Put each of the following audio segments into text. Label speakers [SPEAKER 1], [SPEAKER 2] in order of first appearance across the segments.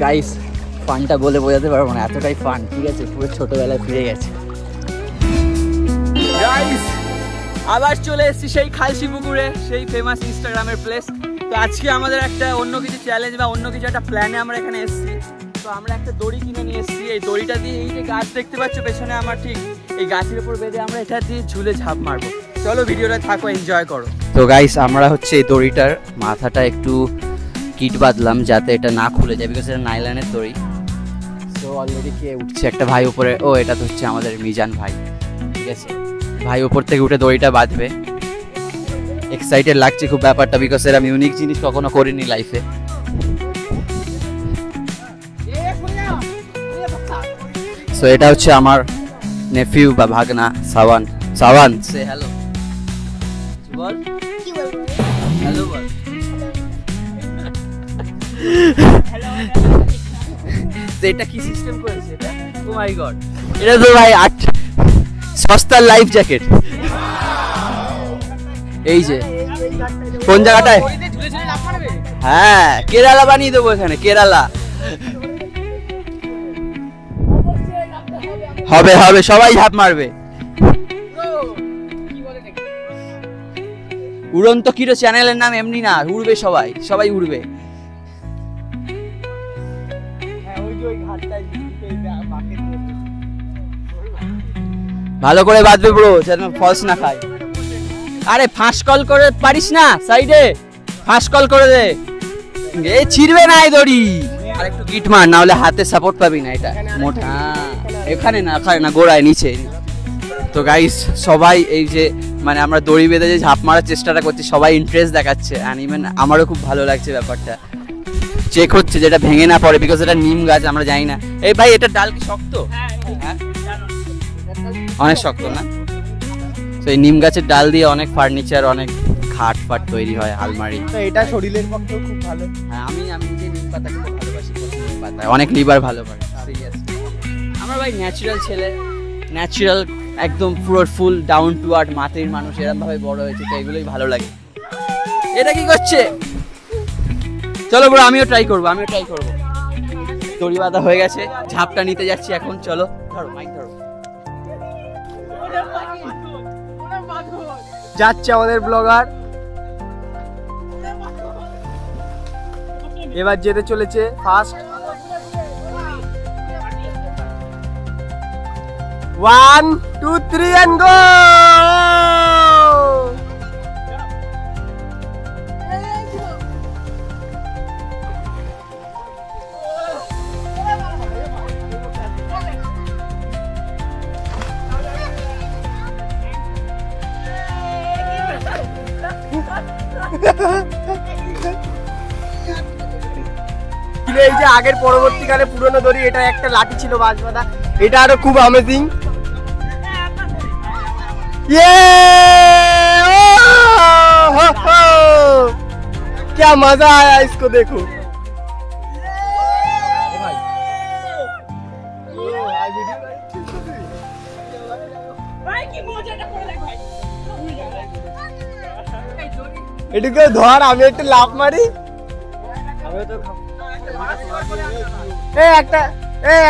[SPEAKER 1] Guys ফানটা বলে বোঝাতে পারবো না, এতটাই ফান। ঠিক আছে, পুরো ছোটবেলায় ফিরে গেছে। গাইস আবার চলে এসেছি সেই খালসি পুকুরে, সেই ফেমাস ইনস্টাগ্রামের প্লেস। তো আজকে আমাদের একটা অন্য কিছু চ্যালেঞ্জ বা অন্য কিছু একটা প্ল্যানে আমরা এখানে এসেছি। তো আমরা একটা দড়ি কিনে নিয়ে এসেছি। এই দড়িটা দিয়ে এই যে গাছ দেখতে পাচ্ছ পেছনে আমার, ঠিক এই গাছের উপর বেঁধে আমরা এটা দিয়ে ঝুলে ঝাঁপ মারবো। চলো ভিডিওটা থাকো, এনজয় করো। তো গাইস আমরা হচ্ছে এই দড়িটার মাথাটা একটু কিট বাঁধলাম যাতে এটা না খুলে যায়, বিকজ এটা নাইলনের দড়ি। তো অলরেডি কে উঠছে, একটা ভাই উপরে। ও এটা তো হচ্ছে আমাদের মিজান ভাই। ঠিক আছে, ভাই উপর থেকে উঠে দড়িটা বাঁধবে। এক্সাইটেড লাগছে খুব ব্যাপারটা, বিকজ এরকম ইউনিক জিনিস কখনো করিনি লাইফে। সো এটা হচ্ছে আমার নেফিউ বা ভাগনা সাওয়ান। সাওয়ান সে হ্যালো বল, কি বলবো, হ্যালো বল। তো এটা কি সিস্টেম করেছে এটা? ও মাই গড, এটা তো ভাই সস্তার লাইফ জ্যাকেট। এই যে কোন জায়গাটায়, হ্যাঁ কেরালা বানিয়ে দেবো এখানে, কেরালা। হবে হবে, সবাই ঝাঁপ মারবে। উড়ন্ত কিরো চ্যানেলের নাম এমনি না, উড়বে সবাই, সবাই উড়বে। ভালো করে বাঁধবে ব্রো, যেন ফলস না খায়। আরে ফাঁস কল করে পারিস না, সাইডে ফাঁস কল করে দে, এ ছিড়বে না এই দড়ি। আর একটু গিট মার, না হলে হাতে সাপোর্ট পাবি না। এটা মোটা, এখানে না, এখানে না, গোড়ায় নিচে। তো গাইস সবাই এই যে মানে আমরা দড়ি বেঁধে যে ঝাঁপ মারার চেষ্টাটা করছি, সবাই ইন্টারেস্ট দেখাচ্ছে। আর ইভেন আমারও খুব ভালো লাগছে ব্যাপারটা। চেক হচ্ছে যেটা ভেঙে না পড়ে, বিকজ এটা নিম গাছ, আমরা জানি না। এই ভাই এটা ডাল কি শক্ত? হ্যাঁ অনেক শক্ত না? তো এই নিম গাছের ডাল দিয়ে অনেক ফার্নিচার, অনেক খাট ফাট তৈরি হয়, আলমারি।
[SPEAKER 2] এটা শরীরের পক্ষেও খুব ভালো।
[SPEAKER 1] হ্যাঁ আমি নিজে নিম পাতা খুব ভালোবাসি, নিম পাতা অনেক লিভার ভালো করে। আমরা ভাই ন্যাচারাল ছেলে, ন্যাচারাল একদম পুরো ফুল ডাউন টু আর্থ মাটির মানুষ, এরকম ভাবে বড় হয়েছে, তো এগুলোই ভালো লাগে। এটা কি করছে? চলো ব্রো, আমিও ট্রাই করবো। দড়ি বাঁধা হয়ে গেছে, ঝাঁপটা নিতে যাচ্ছি এখন। চলো ধরো, মাইক ধরো।
[SPEAKER 2] যাচ্ছে আমাদের ব্লগার, এবার যেতে চলেছে ফার্স্ট। 1 2 3 and go! এই যে আগের পরবর্তীকালে পুরনো দড়ি, এটা একটা লাঠি ছিল বাঁশ বাঁধা, এটা আরো খুব অ্যামেজিং। क्या मजा आया इसको देखो। এটাকে ধর, আমি একটু লাফ মারি।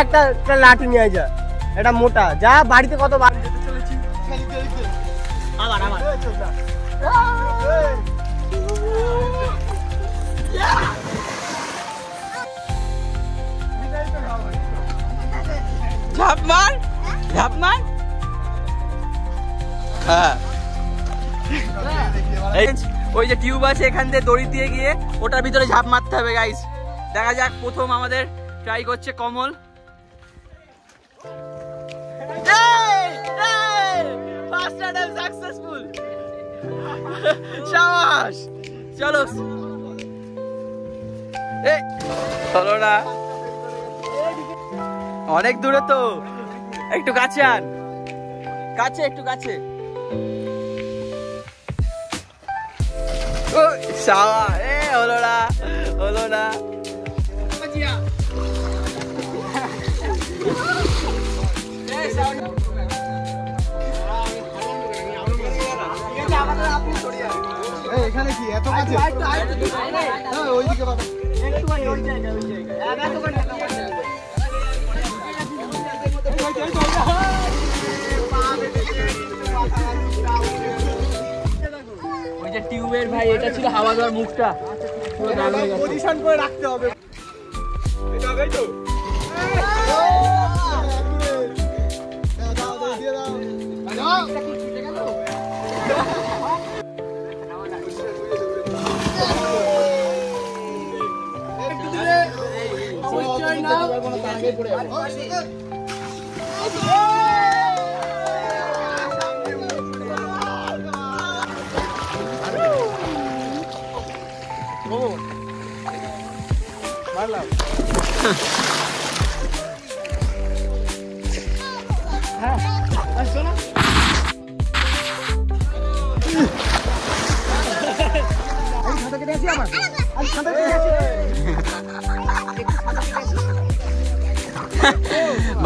[SPEAKER 2] একটা লাঠি নিয়ে যা, এটা মোটা। যা বাড়িতে কত বার যেতে চলেছি।
[SPEAKER 1] ঝাঁপ মার, ঝাঁপ মার। হ্যাঁ ওই যে টিউব আছে, এখান থেকে দড়ি দিয়ে গিয়ে ওটার ভিতরে ঝাঁপ মারতে হবে। গাইস দেখা যাক, প্রথম আমাদের ট্রাই করছে কমল। সাকসেসফুল, শাবাশ। চলো চলো না, অনেক দূরে তো, একটু কাছে আন, কাছে, একটু কাছে। হলো না, হলো না।
[SPEAKER 3] এখানে কি এত কাছে? ওইদিকে বাবা।
[SPEAKER 1] ওই যে টিউবের ভাই এটা ছিল হাওয়া দেওয়ার মুখটা
[SPEAKER 2] পজিশন করে রাখতে হবে। এটা হবে তো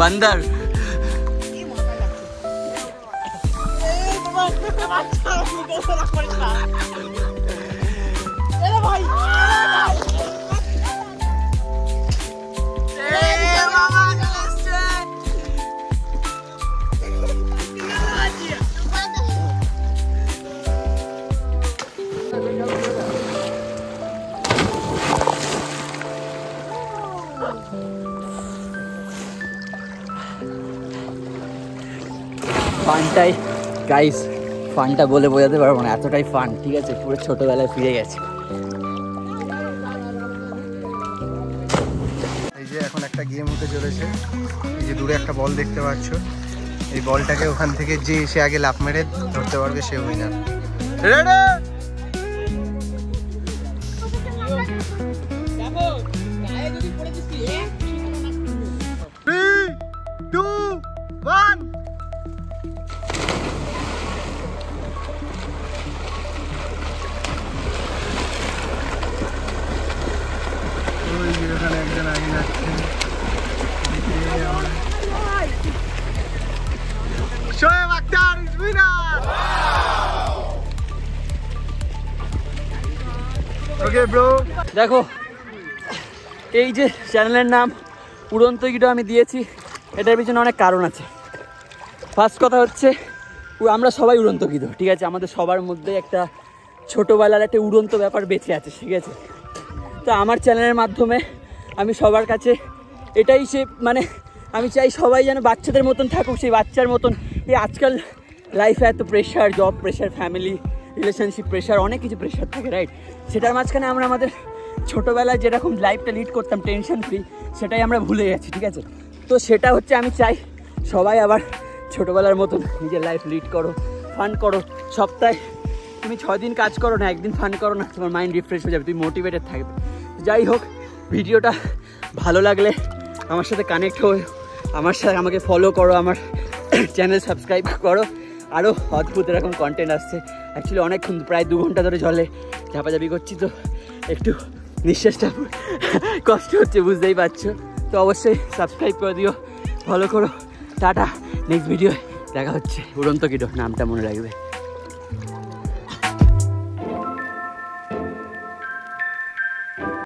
[SPEAKER 1] बंदर ফানটাই গাইস, ফানটা বলে বোঝাতে পারবো না, এতটাই ফান। ঠিক আছে, পুরো ছোটবেলায় ফিরে গেছে।
[SPEAKER 3] এই যে এখন একটা গেম হতে চলেছে। এই যে দূরে একটা বল দেখতে পাচ্ছ, এই বলটাকে ওখান থেকে যে এসে আগে লাফ মেরে ধরতে পারবে সে উইনার। রেডি 3 2 1 এখানে একজন আগে যাচ্ছে। Shoaib Akhtar is winner. Okay bro,
[SPEAKER 1] দেখো এই যে চ্যানেলের নাম উড়ন্ত গিডো আমি দিয়েছি, এটার পিছনে অনেক কারণ আছে। ফার্স্ট কথা হচ্ছে আমরা সবাই উড়ন্ত গিডো, ঠিক আছে, আমাদের সবার মধ্যে একটা ছোটোবেলার একটা উড়ন্ত ব্যাপার বেঁচে আছে, ঠিক আছে। তো আমার চ্যানেলের মাধ্যমে আমি সবার কাছে এটাই মানে আমি চাই সবাই যেন বাচ্চাদের মতন থাকুক, সেই বাচ্চার মতন। এই আজকাল লাইফে এত pressure, job pressure, family relationship pressure, অনেক কিছু প্রেশার থাকে, রাইট? সেটার মাঝখানে আমরা আমাদের ছোটোবেলায় যেরকম লাইফটা লিড করতাম টেনশন ফ্রি, সেটাই আমরা ভুলে যাচ্ছি, ঠিক আছে। তো সেটা হচ্ছে আমি চাই সবাই আবার ছোটোবেলার মতন নিজের লাইফ লিড করো, ফান করো। সপ্তাহে তুমি 6 দিন কাজ করো না, একদিন ফান করো না, তোমার মাইন্ড রিফ্রেশ হয়ে যাবে, তুমি মোটিভেটেড থাকবে। যাই হোক, ভিডিওটা ভালো লাগলে আমার সাথে কানেক্ট হয়ে আমাকে ফলো করো, আমার চ্যানেল সাবস্ক্রাইব করো। আরও অদ্ভুত এরকম কন্টেন্ট আসছে। অ্যাকচুয়ালি অনেকক্ষণ, প্রায় 2 ঘন্টা ধরে জলে ঝাপাঝাপি করছি, তো একটু নিঃশ্বাসটা কষ্ট হচ্ছে, বুঝতেই পারছো। তো অবশ্যই সাবস্ক্রাইব করে দিও, ফলো করো। টাটা, নেক্সট ভিডিও দেখা হচ্ছে। উড়ন্ত গিডো নামটা মনে রাখবে।